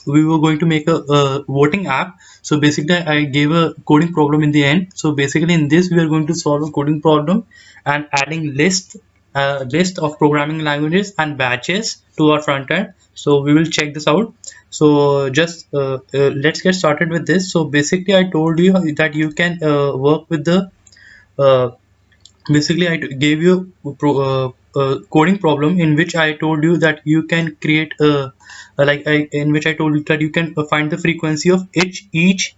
we were going to make a voting app. So basically I gave a coding problem in the end. So basically in this we are going to solve a coding problem and adding list of programming languages and batches to our front end. So we will check this out. So just let's get started with this. So basically I told you that you can work with the uh, basically I gave you a coding problem in which I told you that you can create in which I told you that you can find the frequency of each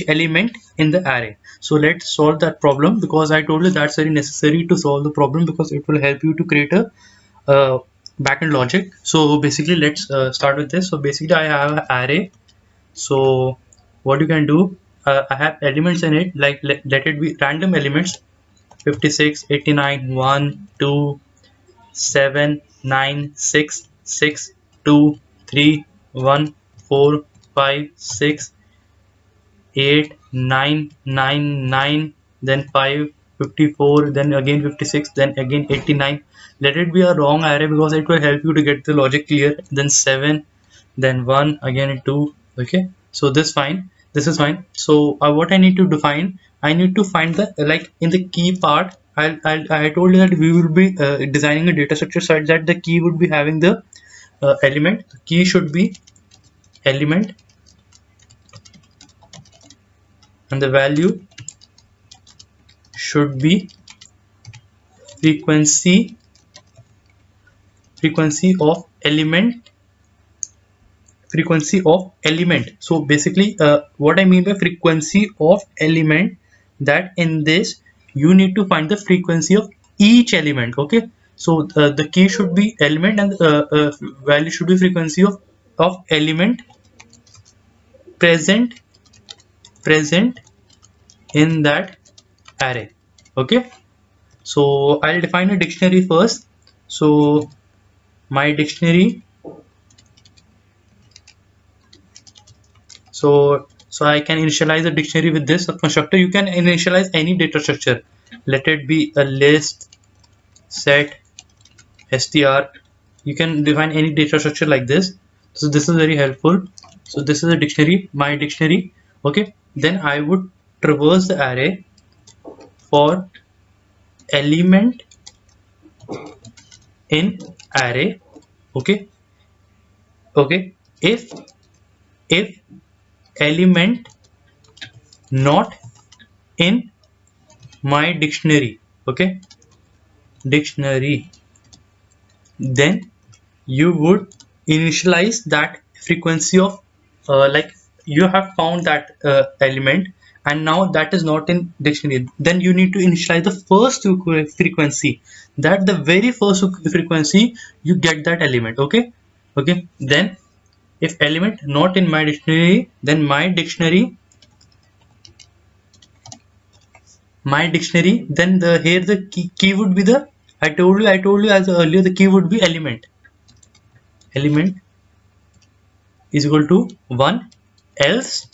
element in the array. So let's solve that problem, because I told you that's very necessary to solve the problem, because it will help you to create a backend logic. So basically let's start with this. So basically I have an array. So what you can do, I have elements in it, like let it be random elements: 56, 89, 1, 2, 7, 9, 6, 6, 2, 3, 1, 4, 5, 6, 8, 9, 9, 9, then 5, 54, then again 56, then again 89. Let it be a wrong array because it will help you to get the logic clear. Then 7, then 1, again 2. Okay, so this is fine. So what I need to define, I need to find the, like in the key part, I told you that we will be designing a data structure such that the key would be having the element. The key should be element, and the value should be frequency of element. So basically what I mean by frequency of element, that in this you need to find the frequency of each element. Okay, so the key should be element, and value should be frequency of element present in that array. Okay, so I'll define a dictionary first. So my dictionary, so I can initialize a dictionary with this constructor. You can initialize any data structure. Let it be a list, set, str. You can define any data structure like this. So this is very helpful. So this is a dictionary, my dictionary. Okay, then I would traverse the array for element in array. Okay, if element not in my dictionary, okay, dictionary, then you would initialize that frequency of like you have found that element, and now that is not in dictionary. Then you need to initialize the first frequency, that the very first frequency you get that element. Okay, then if element not in my dictionary, then my dictionary, then the here the key would be the, I told you as earlier, the key would be element is equal to 1, else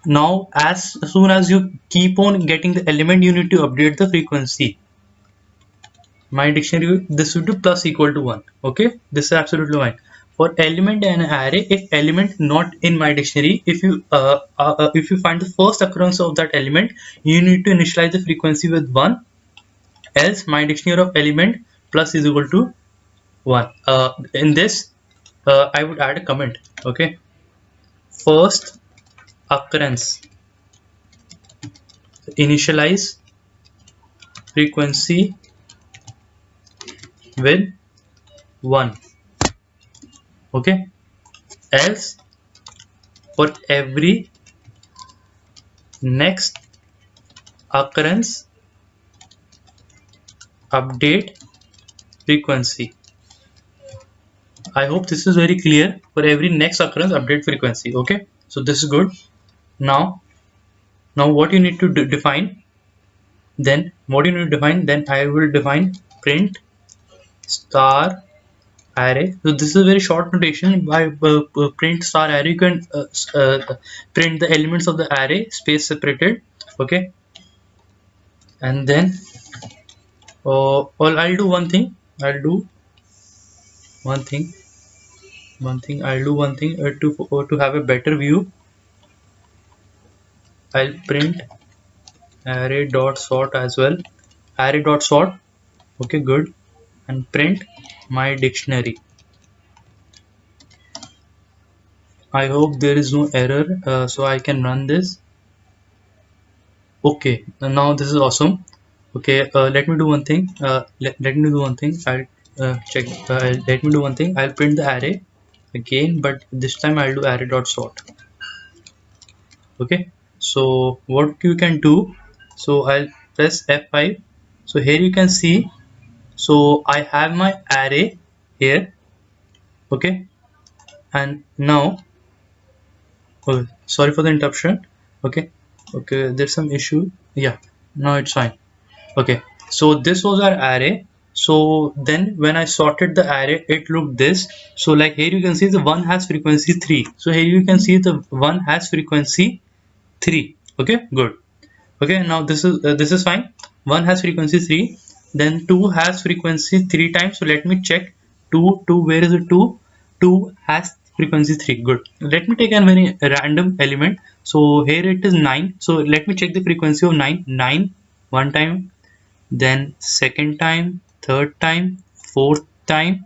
now as soon as you keep on getting the element, you need to update the frequency. My dictionary, this would be plus equal to 1. Okay, this is absolutely fine. For element and array, if element not in my dictionary, if you find the first occurrence of that element, you need to initialize the frequency with 1, else my dictionary of element plus is equal to 1. In this I would add a comment. Okay, first occurrence, initialize frequency with 1. Okay, else for every next occurrence update frequency. I hope this is very clear. For every next occurrence update frequency. Okay, so this is good. Now what you need to define, then I will define print star array. So this is a very short notation. By print star array, you can print the elements of the array space separated. Okay, and then I'll do one thing. I'll do one thing to have a better view. I'll print array dot sort as well. Array dot sort. Okay, good. And print my dictionary. I hope there is no error, so I can run this. Okay, now this is awesome. Okay, let me do one thing. Let me do one thing. I'll check. Let me do one thing. I'll print the array again, but this time I'll do array dot sort. Okay, so what you can do? So I'll press F5. So here you can see. So I have my array here. Okay, and now. Oh, sorry for the interruption. Okay, okay. There's some issue. Yeah, now it's fine. Okay, so this was our array. So then when I sorted the array, it looked this. So like here you can see the one has frequency 3. So here you can see the one has frequency 3. Okay, good. Okay, now this is fine. One has frequency 3. Then 2 has frequency 3 times. So let me check 2, where is it 2? 2 has frequency 3. Good. Let me take a very random element. So here it is 9. So let me check the frequency of 9. 9 one time, then second time, third time, fourth time.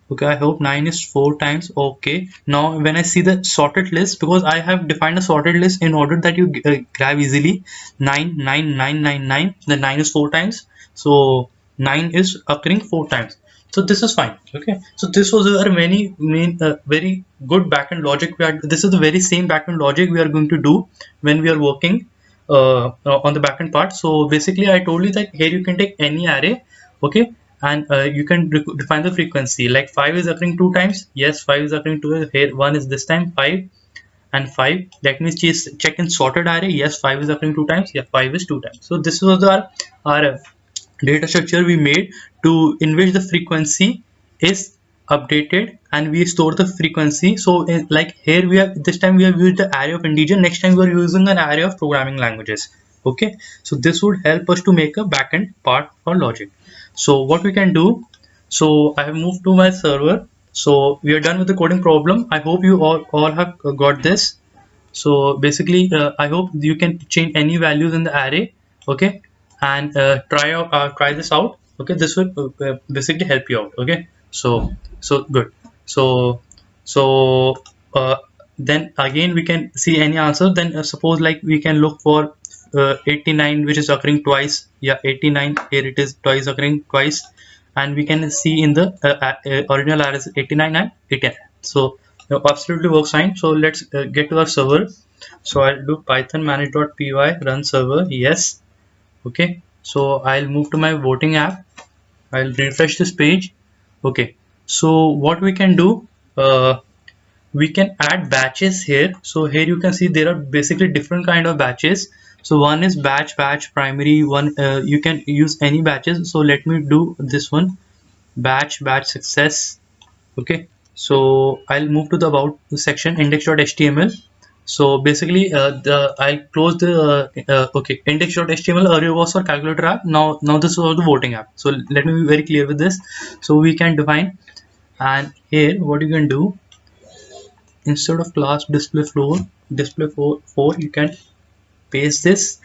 Okay, I hope 9 is 4 times. Okay, now when I see the sorted list, because I have defined a sorted list in order that you grab easily 9 9 9 9 9, then 9 is 4 times, so 9 is occurring 4 times. So this is fine. Okay, so this was a very good backend logic. This is the very same backend logic we are going to do when we are working on the backend part. So basically I told you that here you can take any array. Okay, and you can define the frequency, like 5 is occurring 2 times. Yes, 5 is occurring 2. Here 1 is this time 5 and 5. Let me check in sorted array. Yes, 5 is occurring 2 times. Yeah, 5 is 2 times. So this was our data structure we made, to in which the frequency is updated and we store the frequency. So like here we have, this time we have used the array of integer, next time we are using an array of programming languages. Okay, so this would help us to make a backend part for logic. So what we can do, so I have moved to my server. So we are done with the coding problem. I hope you all have got this. So basically I hope you can change any values in the array. Okay, and try this out. Okay, this will basically help you out. Okay, so good. So uh, then again we can see any answer. Then suppose like we can look for 89, which is occurring twice. Yeah, 89, here it is twice, occurring twice, and we can see in the original array is 89 and 89. So absolutely works fine. So let's get to our server. So I'll do python manage.py run server. Yes. Okay, so I'll move to my voting app. I'll refresh this page. Okay, so what we can do, we can add batches here. So here you can see there are basically different kind of batches. So one is batch primary one. You can use any batches. So let me do this one, batch success. Okay, so I'll move to the about section, index.html. So basically I'll close the okay, index.html earlier was for calculator app. Now this is for the voting app. So let me be very clear with this. So we can define, and here what you can do, instead of class display 4, you can paste this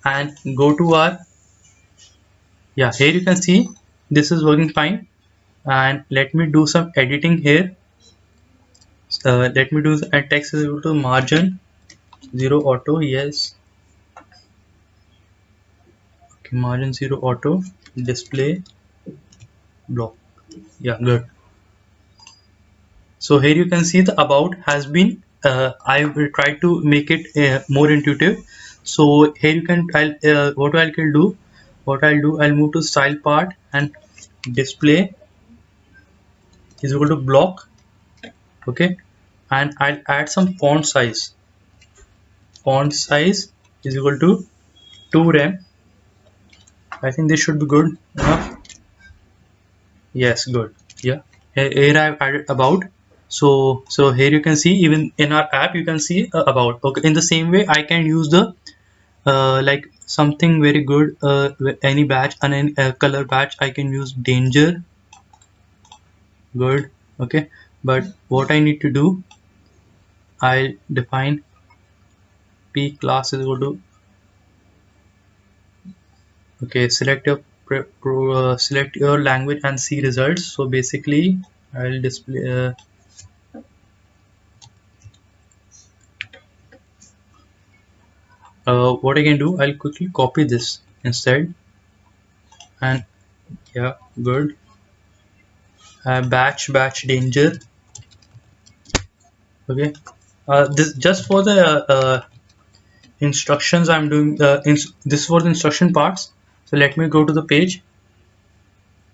and go to our, yeah, here you can see this is working fine. And let me do some editing here. Let me do text is equal to margin 0 auto. Yes, okay, margin 0 auto display block. Yeah, good. So here you can see the about has been I will try to make it more intuitive. So here you can what I'll do, I'll move to style part and display is equal to block. Okay, and I'll add some font size. Font size is equal to 2 rem. I think this should be good enough. Yes, good. Yeah, here I've added about. So here you can see, even in our app you can see about. Okay, in the same way I can use the like something very good with any batch and any color batch. I can use danger. Good. Okay, but what I need to do, I'll define p class is equal to, okay, select your language and see results. So basically I'll display what I can do, I'll quickly copy this instead, and yeah, good. Batch danger. Okay, this just for the instructions I'm doing. This for the instruction parts. So let me go to the page.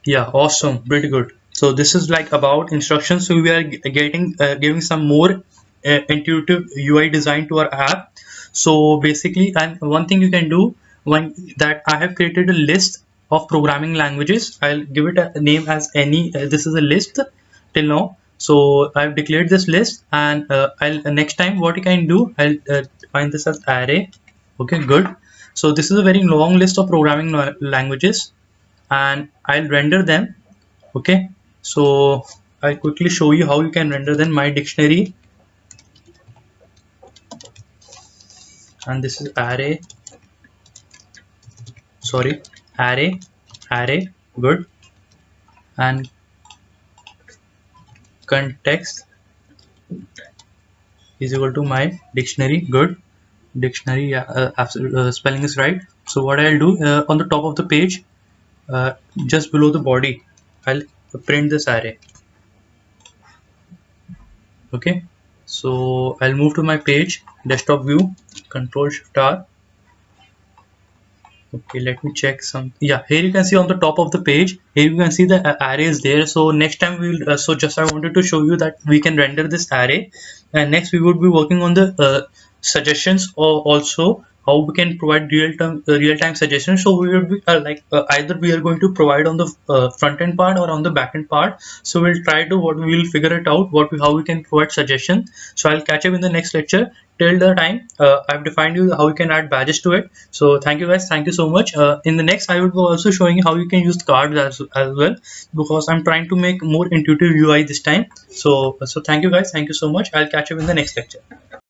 Yeah, awesome, pretty good. So this is like about instructions. So we are getting giving some more intuitive UI design to our app. So basically, and one thing you can do, one that I have created a list of programming languages. I'll give it a name as any. This is a list till now. So I've declared this list, and I'll next time what you can do, I'll define this as array. Okay, good. So this is a very long list of programming languages, and I'll render them. Okay, so I'll quickly show you how you can render them. My dictionary, and this is array, sorry, array, good, and context is equal to my dictionary, good. Dictionary, yeah, spelling is right. So what I'll do, on the top of the page, just below the body, I'll print this array. Okay, so I'll move to my page, desktop view, Control Shift R. Okay, let me check some. Yeah, here you can see on the top of the page, here you can see the array is there. So next time we will, so just I wanted to show you that we can render this array, and next we would be working on the suggestions, or also how we can provide real-time suggestions. So we will be either we are going to provide on the front end part or on the back end part. So we'll try to what we will figure it out how we can provide suggestion. So I'll catch up in the next lecture. Till the time, I've defined you how you can add badges to it. So thank you guys, thank you so much. In the next I will be also showing you how you can use cards as well, because I'm trying to make more intuitive UI this time. So thank you guys, thank you so much. I'll catch up in the next lecture.